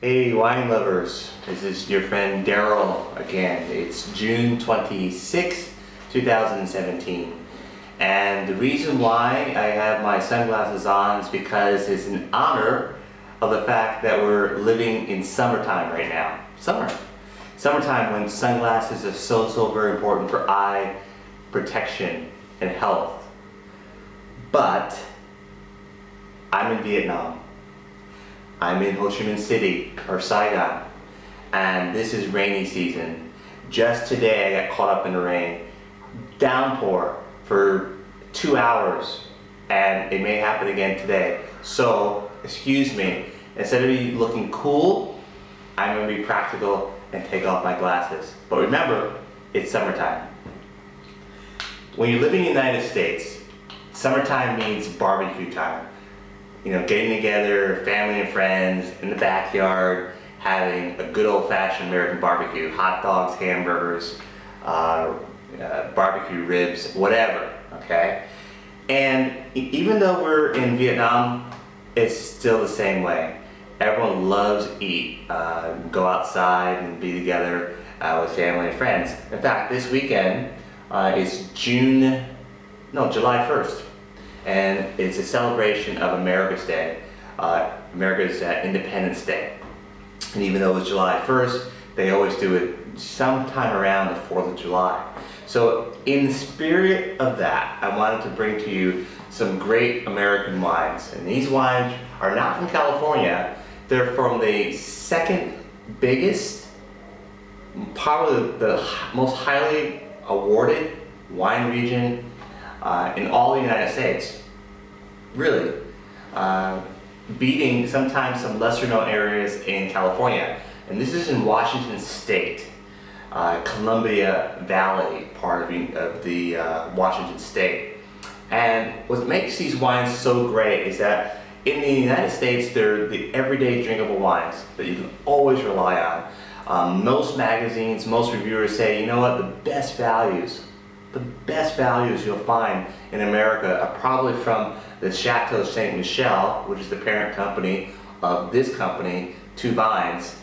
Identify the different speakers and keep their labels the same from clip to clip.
Speaker 1: Hey wine lovers, this is your friend Daryl again. It's June 26, 2017. And the reason why I have my sunglasses on is because it's in honor of the fact that we're living in summertime right now. Summertime when sunglasses are so very important for eye protection and health. But I'm in Vietnam. I'm in Ho Chi Minh City or Saigon, and this is rainy season. Just today I got caught up in the rain. Downpour for 2 hours, and it may happen again today. So, excuse me, instead of looking cool, I'm gonna be practical and take off my glasses. But remember, it's summertime. When you live in the United States, summertime means barbecue time. You know, getting together, family and friends, in the backyard, having a good old-fashioned American barbecue, hot dogs, hamburgers, barbecue ribs, whatever, okay? And even though we're in Vietnam, it's still the same way. Everyone loves to eat, go outside and be together with family and friends. In fact, this weekend is July 1st. And it's a celebration of America's Day, America's Independence Day. And even though it's July 1st, they always do it sometime around the 4th of July. So in the spirit of that, I wanted to bring to you some great American wines. And these wines are not from California. They're from the second biggest, probably the most highly awarded wine region in all the United States, really, beating sometimes some lesser known areas in California. And this is in Washington State, Columbia Valley part of the Washington State. And what makes these wines so great is that in the United States, they're the everyday drinkable wines that you can always rely on. Most magazines, most reviewers say, you know what, the best values you'll find in America are probably from the Chateau Ste. Michelle, which is the parent company of this company, Two Vines.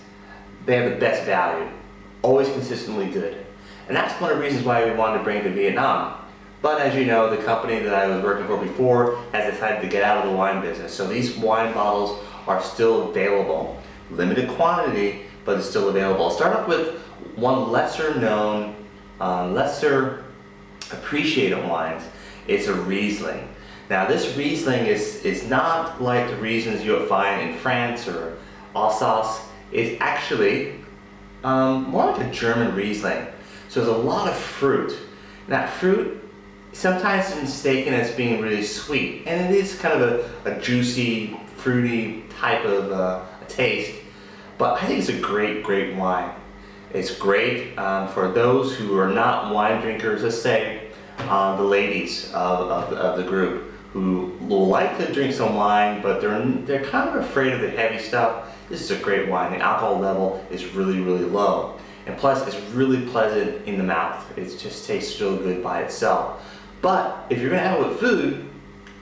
Speaker 1: They have the best value, always consistently good. And that's one of the reasons why we wanted to bring it to Vietnam. But as you know, the company that I was working for before has decided to get out of the wine business. So these wine bottles are still available. Limited quantity, but it's still available. I'll start off with one lesser known, lesser appreciated wines. It's a Riesling. Now this Riesling is not like the Rieslings you'll find in France or Alsace. It's actually more like a German Riesling. So there's a lot of fruit. And that fruit sometimes is mistaken as being really sweet, and it is kind of a juicy, fruity type of taste. But I think it's a great wine. It's great for those who are not wine drinkers, let's say the ladies of the group who will like to drink some wine, but they're kind of afraid of the heavy stuff. This is a great wine. The alcohol level is really low. And plus it's really pleasant in the mouth. It just tastes really good by itself. But if you're gonna have it with food,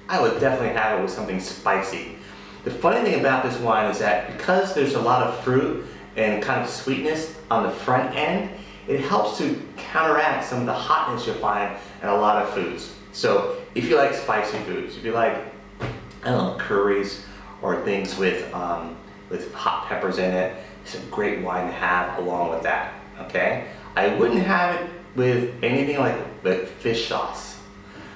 Speaker 1: I would definitely have it with something spicy. The funny thing about this wine is that because there's a lot of fruit and kind of sweetness on the front end, it helps to counteract some of the hotness you'll find in a lot of foods. So if you like spicy foods, if you like, I don't know, curries or things with hot peppers in it, it's a great wine to have along with that, okay? I wouldn't have it with anything like fish sauce.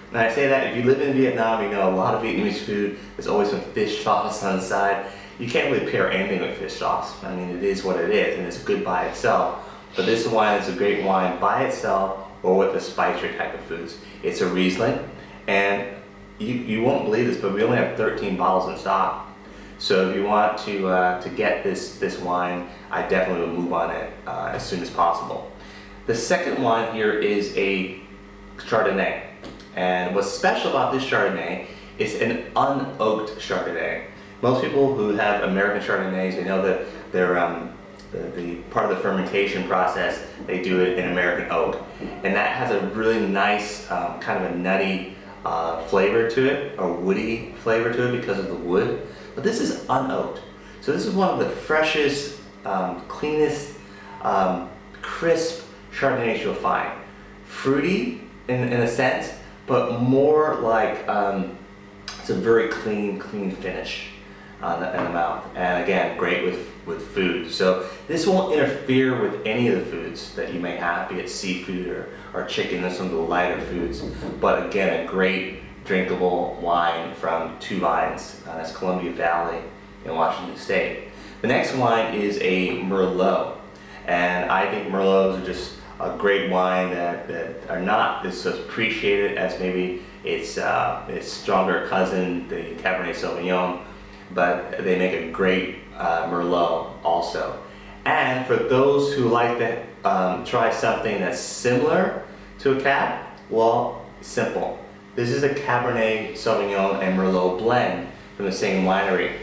Speaker 1: And I say that if you live in Vietnam, you know a lot of Vietnamese food, there's always some fish sauce on the side. You can't really pair anything with fish sauce. I mean, it is what it is, and it's good by itself. But this wine is a great wine by itself or with the spicier type of foods. It's a Riesling, and you won't believe this, but we only have 13 bottles in stock. So if you want to get this wine, I definitely will move on it as soon as possible. The second wine here is a Chardonnay. And what's special about this Chardonnay is an unoaked Chardonnay. Most people who have American Chardonnays, they know that they're the part of the fermentation process, they do it in American oak. And that has a really nice kind of a nutty flavor to it, or woody flavor to it because of the wood. But this is unoaked. So this is one of the freshest, cleanest, crisp Chardonnays you'll find. Fruity in a sense, but more like it's a very clean finish in the mouth. And again, great with food. So this won't interfere with any of the foods that you may have, be it seafood or chicken and some of the lighter foods. But again, a great drinkable wine from two vines. That's Columbia Valley in Washington State. The next wine is a Merlot. And I think Merlots are just a great wine that are not as appreciated as maybe its stronger cousin, the Cabernet Sauvignon, but they make a great Merlot also. And for those who like to try something that's similar to a Cab, well, simple. This is a Cabernet Sauvignon and Merlot blend from the same winery.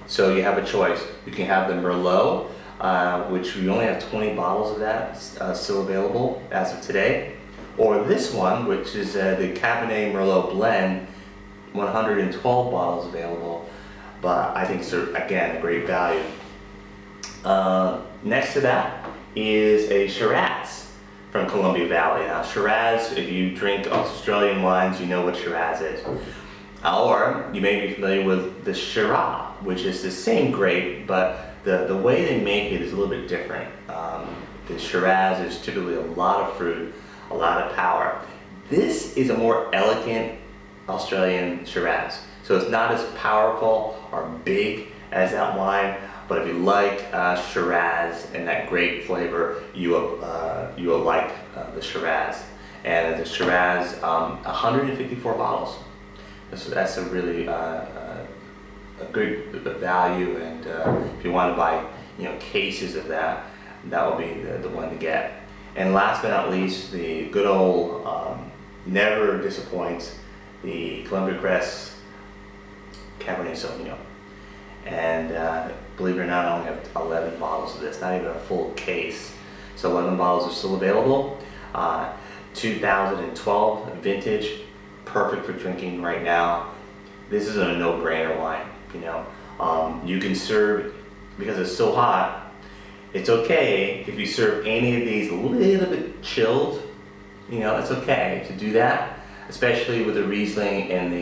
Speaker 1: So you have a choice. You can have the Merlot, which we only have 20 bottles of that still available as of today. Or this one, which is the Cabernet Merlot blend, 112 bottles available. But I think it's, again, a great value. Next to that is a Shiraz from Columbia Valley. Now Shiraz, if you drink Australian wines, you know what Shiraz is. Or you may be familiar with the Syrah, which is the same grape, but the way they make it is a little bit different. The Shiraz is typically a lot of fruit, a lot of power. This is a more elegant Australian Shiraz. So it's not as powerful or big as that wine, but if you like Shiraz and that grape flavor, you will like the Shiraz. And the Shiraz, 154 bottles. So that's a really a good value, and if you want to buy cases of that, that will be the one to get. And last but not least, the good old never disappoints, the Columbia Crest Cabernet Sauvignon. And believe it or not, I only have 11 bottles of this, not even a full case. So 11 bottles are still available. 2012 vintage, perfect for drinking right now. This is a no-brainer wine. You can serve, because it's so hot, it's okay if you serve any of these a little bit chilled. It's okay to do that, especially with the Riesling and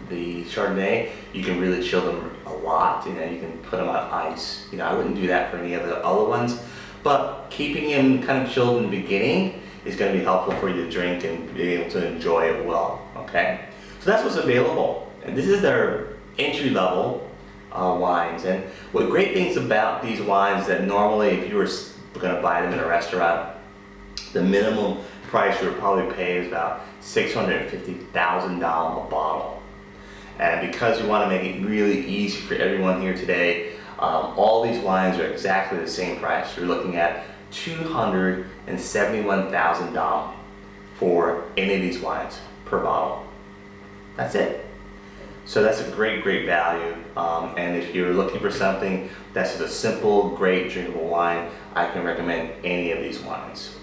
Speaker 1: the Chardonnay. You can really chill them a lot. You can put them on ice. I wouldn't do that for any of the other ones, but keeping them kind of chilled in the beginning is going to be helpful for you to drink and be able to enjoy it well. Okay, so that's what's available, and this is their entry-level wines. And what great things about these wines that normally, if you were going to buy them in a restaurant, the minimum price you would probably pay is about $650,000 a bottle. And because we want to make it really easy for everyone here today, all these wines are exactly the same price. You're looking at $271,000 for any of these wines per bottle. That's it. So that's a great value. And if you're looking for something that's a simple, great drinkable wine, I can recommend any of these wines.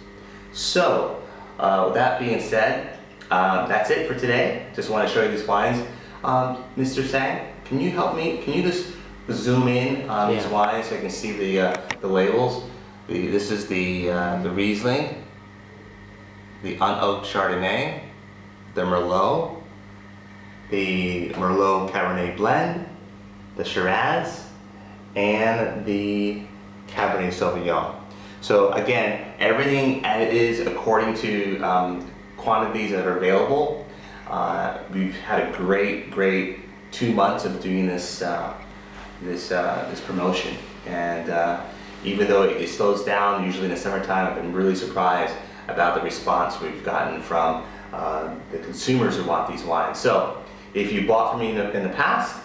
Speaker 1: So with that being said, that's it for today. Just want to show you these wines. Mr. Sang, can you help me? Can you just zoom in on these wines so I can see the labels? This is the Riesling, the unoaked Chardonnay, the Merlot, the Merlot Cabernet Blend, the Shiraz, and the Cabernet Sauvignon. So again, everything is according to quantities that are available. We've had a great 2 months of doing this promotion, and even though it slows down usually in the summertime, I've been really surprised about the response we've gotten from the consumers who want these wines. So if you bought from me in the past,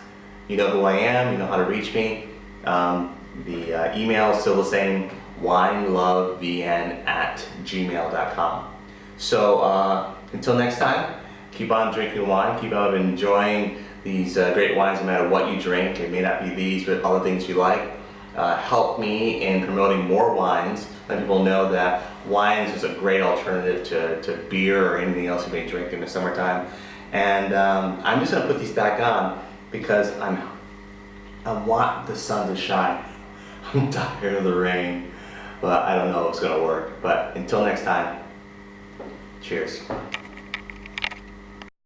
Speaker 1: you know who I am, you know how to reach me. The email is still the same, winelovevn@gmail.com. So until next time, keep on drinking wine, keep on enjoying these great wines no matter what you drink. It may not be these, but other things you like. Help me in promoting more wines. Let people know that wines is a great alternative to beer or anything else you may drink in the summertime. And I'm just going to put these back on because I'm I want the sun to shine. I'm tired of the rain, but I don't know if it's gonna work. But until next time, cheers.